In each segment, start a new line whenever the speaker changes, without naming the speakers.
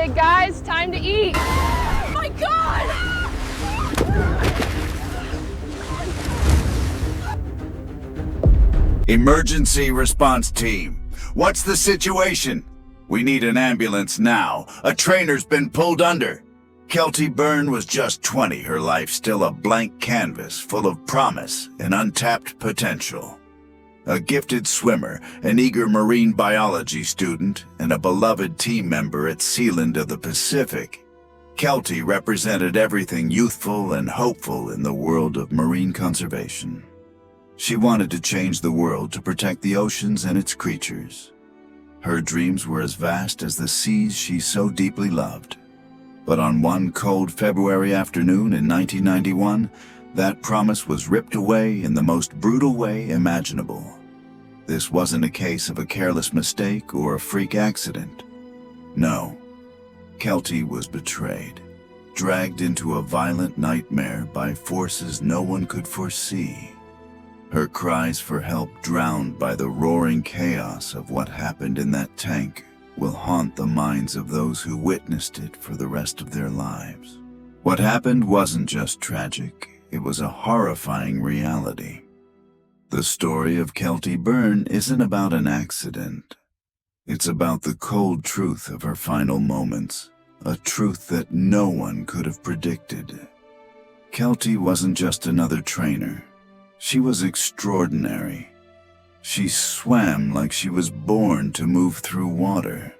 Okay, guys, time to eat.
Oh my God!
Emergency response team. What's the situation? We need an ambulance now. A trainer's been pulled under. Kelty Burn was just 20, her life still a blank canvas full of promise and untapped potential. A gifted swimmer, an eager marine biology student, and a beloved team member at Sealand of the Pacific, Kelty represented everything youthful and hopeful in the world of marine conservation. She wanted to change the world to protect the oceans and its creatures. Her dreams were as vast as the seas she so deeply loved. But on one cold February afternoon in 1991, that promise was ripped away in the most brutal way imaginable. This wasn't a case of a careless mistake or a freak accident. No, Kelty was betrayed, dragged into a violent nightmare by forces no one could foresee. Her cries for help, drowned by the roaring chaos of what happened in that tank, will haunt the minds of those who witnessed it for the rest of their lives. What happened wasn't just tragic, it was a horrifying reality. The story of Kelty Burn isn't about an accident. It's about the cold truth of her final moments, a truth that no one could have predicted. Kelty wasn't just another trainer. She was extraordinary. She swam like she was born to move through water.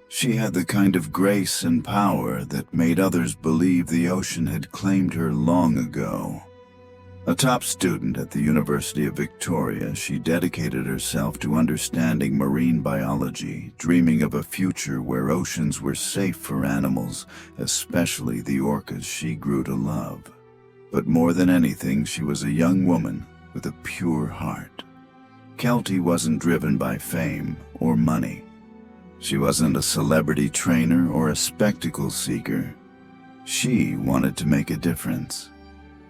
She had the kind of grace and power that made others believe the ocean had claimed her long ago. A top student at the University of Victoria, she dedicated herself to understanding marine biology, dreaming of a future where oceans were safe for animals, especially the orcas she grew to love. But more than anything, she was a young woman with a pure heart. Kelty wasn't driven by fame or money. She wasn't a celebrity trainer or a spectacle seeker. She wanted to make a difference.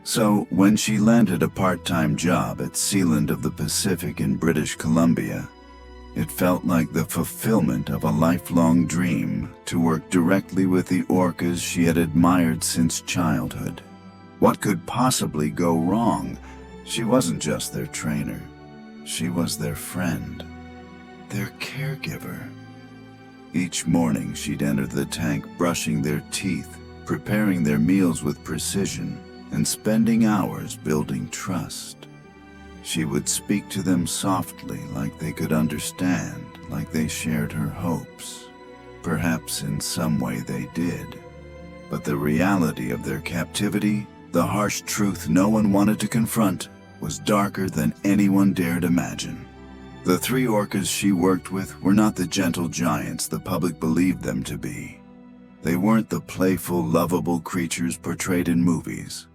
So, when she landed a part-time job at Sealand of the Pacific in British Columbia, it felt like the fulfillment of a lifelong dream to work directly with the orcas she had admired since childhood. What could possibly go wrong? She wasn't just their trainer. She was their friend, their caregiver. Each morning she'd enter the tank, brushing their teeth, preparing their meals with precision, and spending hours building trust. She would speak to them softly, like they could understand, like they shared her hopes. Perhaps in some way they did. But the reality of their captivity, the harsh truth no one wanted to confront, was darker than anyone dared imagine. The three orcas she worked with were not the gentle giants the public believed them to be. They weren't the playful, lovable creatures portrayed in movies.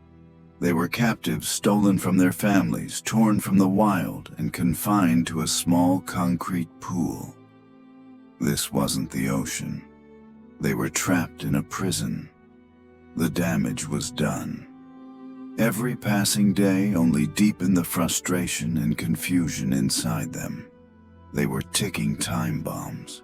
They were captives stolen from their families, torn from the wild, and confined to a small concrete pool. This wasn't the ocean. They were trapped in a prison. The damage was done. Every passing day only deepened the frustration and confusion inside them. They were ticking time bombs.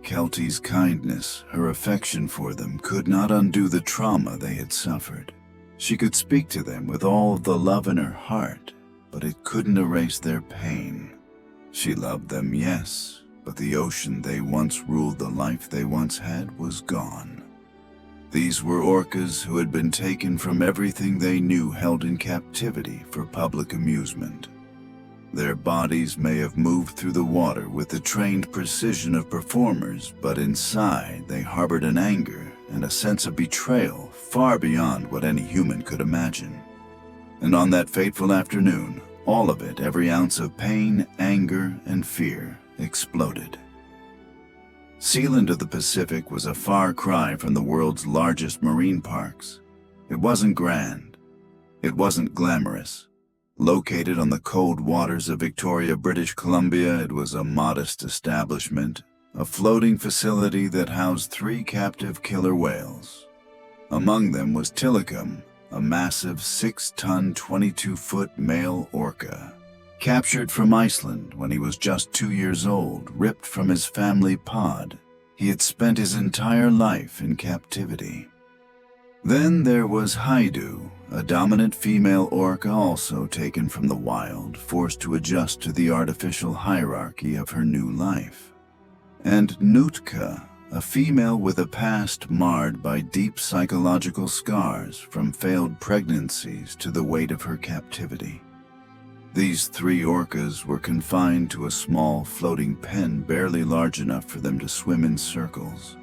Kelty's kindness, her affection for them, could not undo the trauma they had suffered. She could speak to them with all of the love in her heart, but it couldn't erase their pain. She loved them, yes, but the ocean they once ruled, the life they once had, was gone. These were orcas who had been taken from everything they knew, held in captivity for public amusement. Their bodies may have moved through the water with the trained precision of performers, but inside they harbored an anger and a sense of betrayal far beyond what any human could imagine. And on that fateful afternoon, all of it, every ounce of pain, anger, and fear, exploded. Sealand of the Pacific was a far cry from the world's largest marine parks. It wasn't grand. It wasn't glamorous. Located on the cold waters of Victoria, British Columbia, it was a modest establishment, a floating facility that housed 3 captive killer whales. Among them was Tilicum, a massive 6-ton, 22-foot male orca. Captured from Iceland when he was just 2 years old, ripped from his family pod, He had spent his entire life in captivity. Then there was Haidu, a dominant female orca also taken from the wild, forced to adjust to the artificial hierarchy of her new life. And Nutka, a female with a past marred by deep psychological scars from failed pregnancies to the weight of her captivity. These three orcas were confined to a small floating pen barely large enough for them to swim in circles.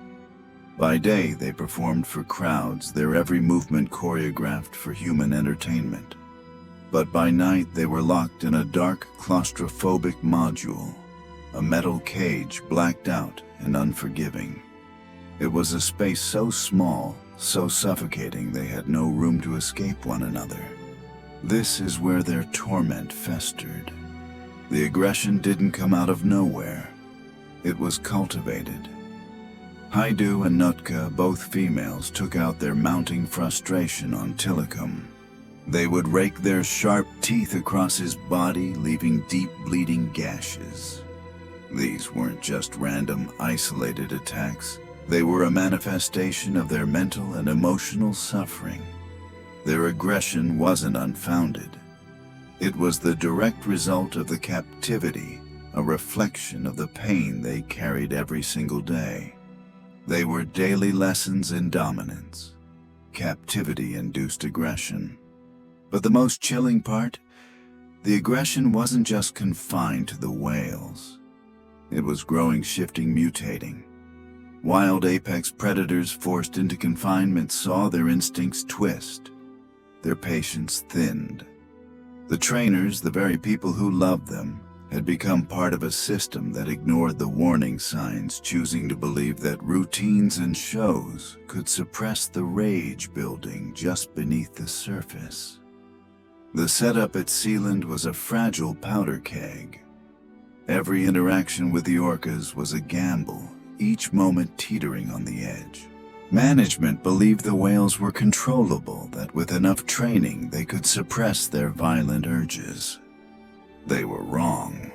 By day, they performed for crowds, their every movement choreographed for human entertainment. But by night, they were locked in a dark, claustrophobic module, a metal cage blacked out and unforgiving. It was a space so small, so suffocating they had no room to escape one another. This is where their torment festered. The aggression didn't come out of nowhere. It was cultivated. Haidu and Nutka, both females, took out their mounting frustration on Tilicum. They would rake their sharp teeth across his body, leaving deep bleeding gashes. These weren't just random, isolated attacks. They were a manifestation of their mental and emotional suffering. Their aggression wasn't unfounded. It was the direct result of the captivity, a reflection of the pain they carried every single day. They were daily lessons in dominance, captivity-induced aggression. But the most chilling part, the aggression wasn't just confined to the whales. It was growing, shifting, mutating. Wild apex predators forced into confinement saw their instincts twist. Their patience thinned. The trainers, the very people who loved them, had become part of a system that ignored the warning signs, choosing to believe that routines and shows could suppress the rage building just beneath the surface. The setup at Sealand was a fragile powder keg. Every interaction with the orcas was a gamble, each moment teetering on the edge. Management believed the whales were controllable, that with enough training they could suppress their violent urges. They were wrong.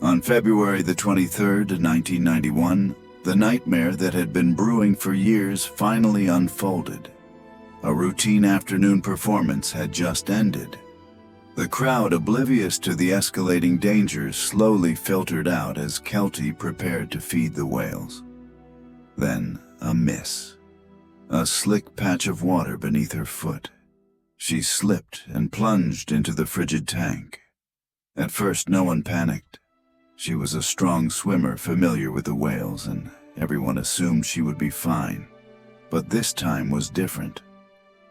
On February the 23rd, 1991, the nightmare that had been brewing for years finally unfolded. A routine afternoon performance had just ended. The crowd, oblivious to the escalating dangers, slowly filtered out as Kelty prepared to feed the whales. Then, a miss. A slick patch of water beneath her foot. She slipped and plunged into the frigid tank. At first, no one panicked. She was a strong swimmer familiar with the whales, and everyone assumed she would be fine. But this time was different.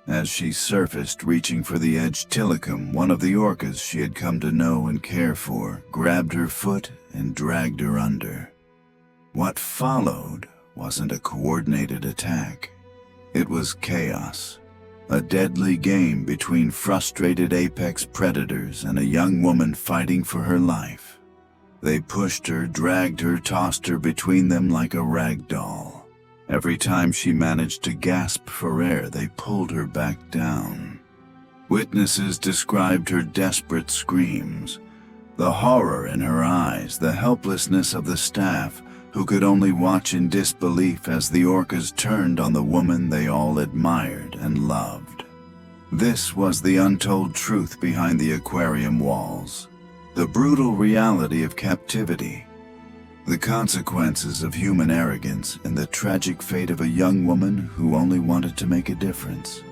As she surfaced, reaching for the edge, Tilicum, one of the orcas she had come to know and care for, grabbed her foot and dragged her under. What followed wasn't a coordinated attack. It was chaos. A deadly game between frustrated apex predators and a young woman fighting for her life. They pushed her, dragged her, tossed her between them like a rag doll. Every time she managed to gasp for air, they pulled her back down. Witnesses described her desperate screams, the horror in her eyes, the helplessness of the staff, who could only watch in disbelief as the orcas turned on the woman they all admired and loved. This was the untold truth behind the aquarium walls, the brutal reality of captivity, the consequences of human arrogance, and the tragic fate of a young woman who only wanted to make a difference.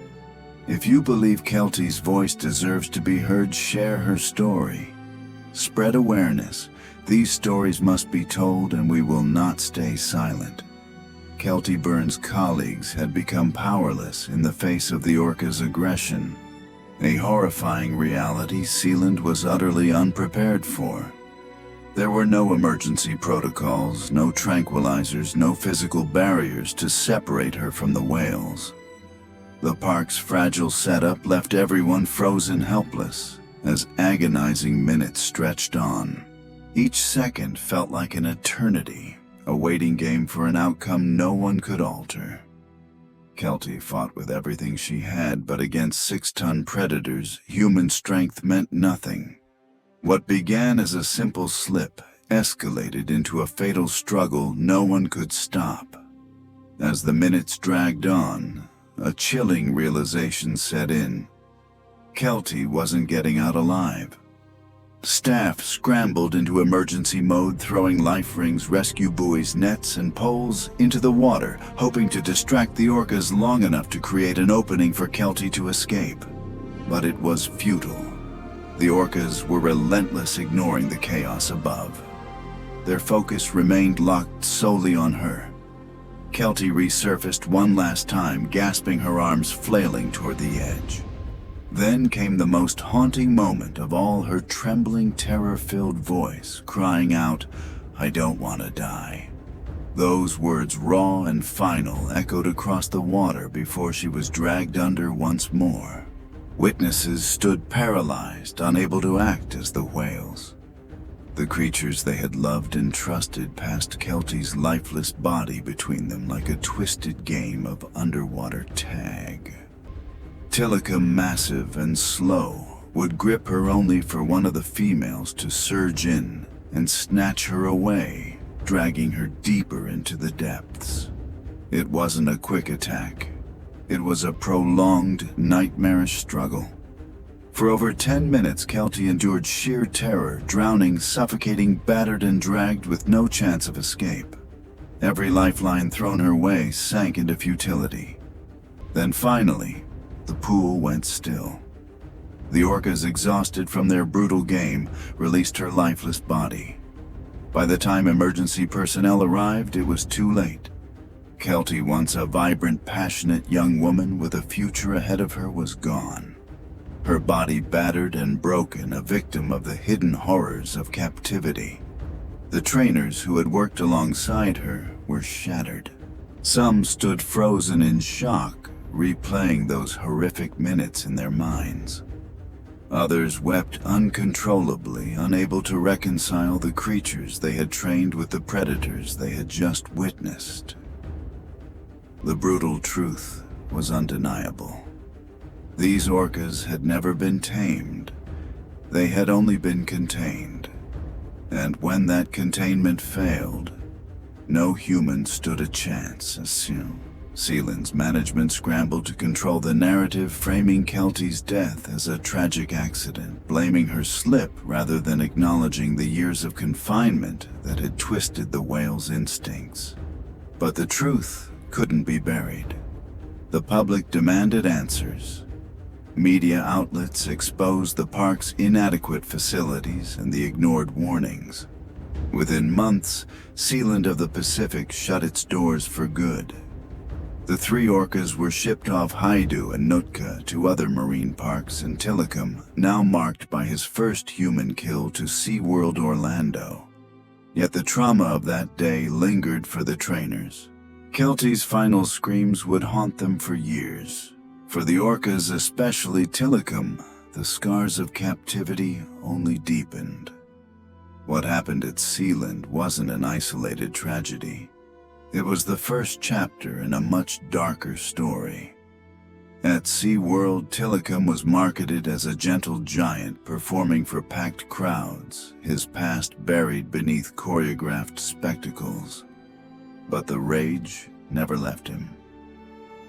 If you believe Kelty's voice deserves to be heard, share her story. Spread awareness. These stories must be told, and we will not stay silent. Kelty Burn's colleagues had become powerless in the face of the orca's aggression, a horrifying reality Sealand was utterly unprepared for. There were no emergency protocols, no tranquilizers, no physical barriers to separate her from the whales. The park's fragile setup left everyone frozen helpless as agonizing minutes stretched on. Each second felt like an eternity, a waiting game for an outcome no one could alter. Kelty fought with everything she had, but against 6-ton predators, human strength meant nothing. What began as a simple slip escalated into a fatal struggle no one could stop. As the minutes dragged on, a chilling realization set in. Kelty wasn't getting out alive. Staff scrambled into emergency mode, throwing life rings, rescue buoys, nets, and poles into the water, hoping to distract the orcas long enough to create an opening for Kelty to escape. But it was futile. The orcas were relentless, ignoring the chaos above. Their focus remained locked solely on her. Kelty resurfaced one last time, gasping, her arms flailing toward the edge. Then came the most haunting moment of all, her trembling, terror-filled voice crying out, "I don't want to die." Those words, raw and final, echoed across the water before she was dragged under once more. Witnesses stood paralyzed, unable to act as the whales. The creatures they had loved and trusted passed Kelty's lifeless body between them like a twisted game of underwater tag. Tilicum, massive and slow, would grip her only for one of the females to surge in and snatch her away, dragging her deeper into the depths. It wasn't a quick attack. It was a prolonged, nightmarish struggle. For over 10 minutes, Kelty endured sheer terror, drowning, suffocating, battered, and dragged with no chance of escape. Every lifeline thrown her way sank into futility. Then finally, the pool went still. The orcas, exhausted from their brutal game, released her lifeless body. By the time emergency personnel arrived, it was too late. Kelty, once a vibrant, passionate young woman with a future ahead of her, was gone. Her body battered and broken, a victim of the hidden horrors of captivity. The trainers who had worked alongside her were shattered. Some stood frozen in shock, replaying those horrific minutes in their minds. Others wept uncontrollably, unable to reconcile the creatures they had trained with the predators they had just witnessed. The brutal truth was undeniable. These orcas had never been tamed. They had only been contained. And when that containment failed, no human stood a chance. Sealand's management scrambled to control the narrative, framing Kelty's death as a tragic accident, blaming her slip rather than acknowledging the years of confinement that had twisted the whale's instincts. But the truth couldn't be buried. The public demanded answers. Media outlets exposed the park's inadequate facilities and the ignored warnings. Within months, Sealand of the Pacific shut its doors for good. The 3 orcas were shipped off Haidu and Nutka to other marine parks, and Tilicum, now marked by his first human kill, to SeaWorld Orlando. Yet the trauma of that day lingered for the trainers. Kelty's final screams would haunt them for years. For the orcas, especially Tilicum, the scars of captivity only deepened. What happened at Sealand wasn't an isolated tragedy. It was the first chapter in a much darker story. At SeaWorld, Tilicum was marketed as a gentle giant performing for packed crowds, his past buried beneath choreographed spectacles. But the rage never left him.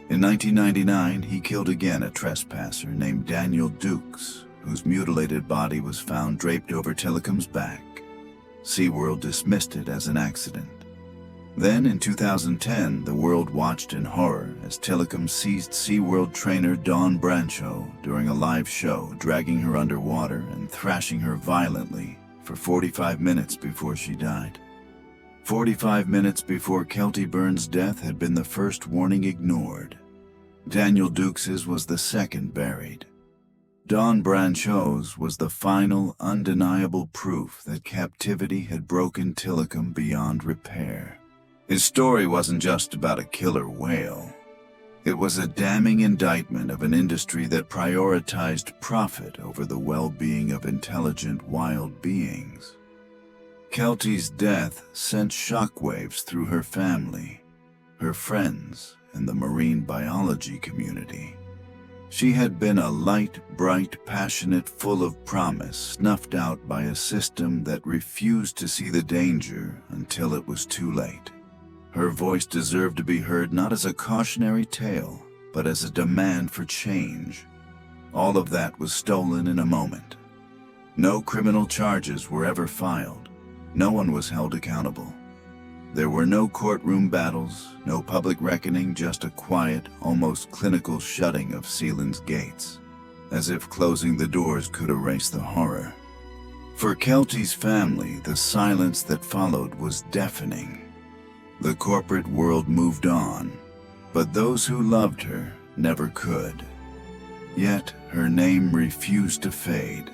In 1999, he killed again a trespasser named Daniel Dukes, whose mutilated body was found draped over Tilicum's back. SeaWorld dismissed it as an accident. Then, in 2010, the world watched in horror as Tilicum seized SeaWorld trainer Dawn Brancho during a live show, dragging her underwater and thrashing her violently for 45 minutes before she died. 45 minutes before Kelty Burn's death had been the first warning ignored. Daniel Dukes's was the second buried. Dawn Brancho's was the final, undeniable proof that captivity had broken Tilicum beyond repair. His story wasn't just about a killer whale. It was a damning indictment of an industry that prioritized profit over the well-being of intelligent wild beings. Kelty's death sent shockwaves through her family, her friends, and the marine biology community. She had been a light, bright, passionate, full of promise, snuffed out by a system that refused to see the danger until it was too late. Her voice deserved to be heard not as a cautionary tale, but as a demand for change. All of that was stolen in a moment. No criminal charges were ever filed. No one was held accountable. There were no courtroom battles, no public reckoning, just a quiet, almost clinical shutting of Sealand's gates, as if closing the doors could erase the horror. For Kelty's family, the silence that followed was deafening. The corporate world moved on, but those who loved her never could. Yet her name refused to fade.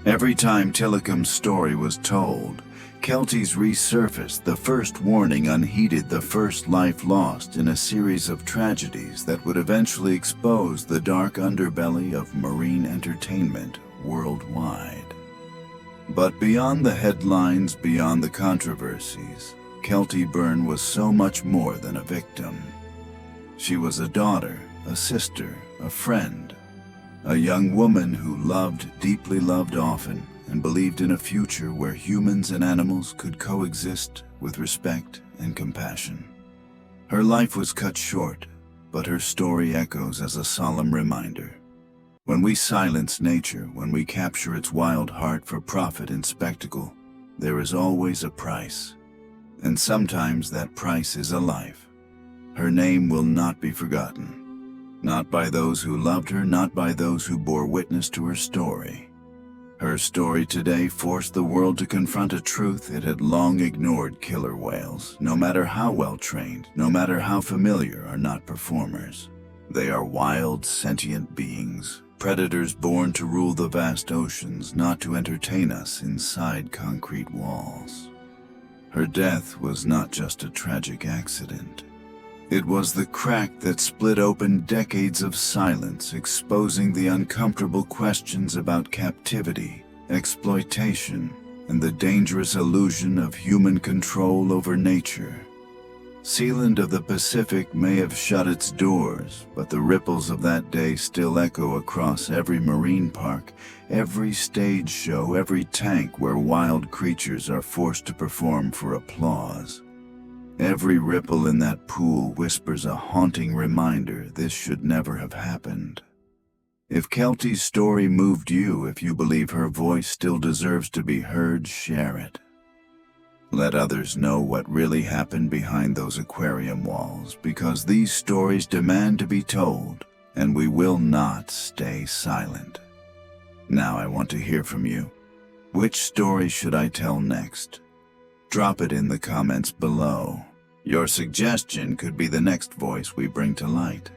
Every time Tilicum's story was told, Kelty's resurfaced, the first warning unheeded, the first life lost in a series of tragedies that would eventually expose the dark underbelly of marine entertainment worldwide. But beyond the headlines, beyond the controversies, Kelty Burn was so much more than a victim. She was a daughter, a sister, a friend, a young woman who loved, deeply loved often, and believed in a future where humans and animals could coexist with respect and compassion. Her life was cut short, but her story echoes as a solemn reminder. When we silence nature, when we capture its wild heart for profit and spectacle, there is always a price. And sometimes that price is a life. Her name will not be forgotten. Not by those who loved her, not by those who bore witness to her story. Her story today forced the world to confront a truth it had long ignored: killer whales, no matter how well trained, no matter how familiar, are not performers. They are wild, sentient beings, predators born to rule the vast oceans, not to entertain us inside concrete walls. Her death was not just a tragic accident. It was the crack that split open decades of silence, exposing the uncomfortable questions about captivity, exploitation, and the dangerous illusion of human control over nature. Sealand of the Pacific may have shut its doors, but the ripples of that day still echo across every marine park, every stage show, every tank where wild creatures are forced to perform for applause. Every ripple in that pool whispers a haunting reminder this should never have happened. If Kelty's story moved you, if you believe her voice still deserves to be heard, share it. Let others know what really happened behind those aquarium walls, because these stories demand to be told, and we will not stay silent. Now I want to hear from you. Which story should I tell next? Drop it in the comments below. Your suggestion could be the next voice we bring to light.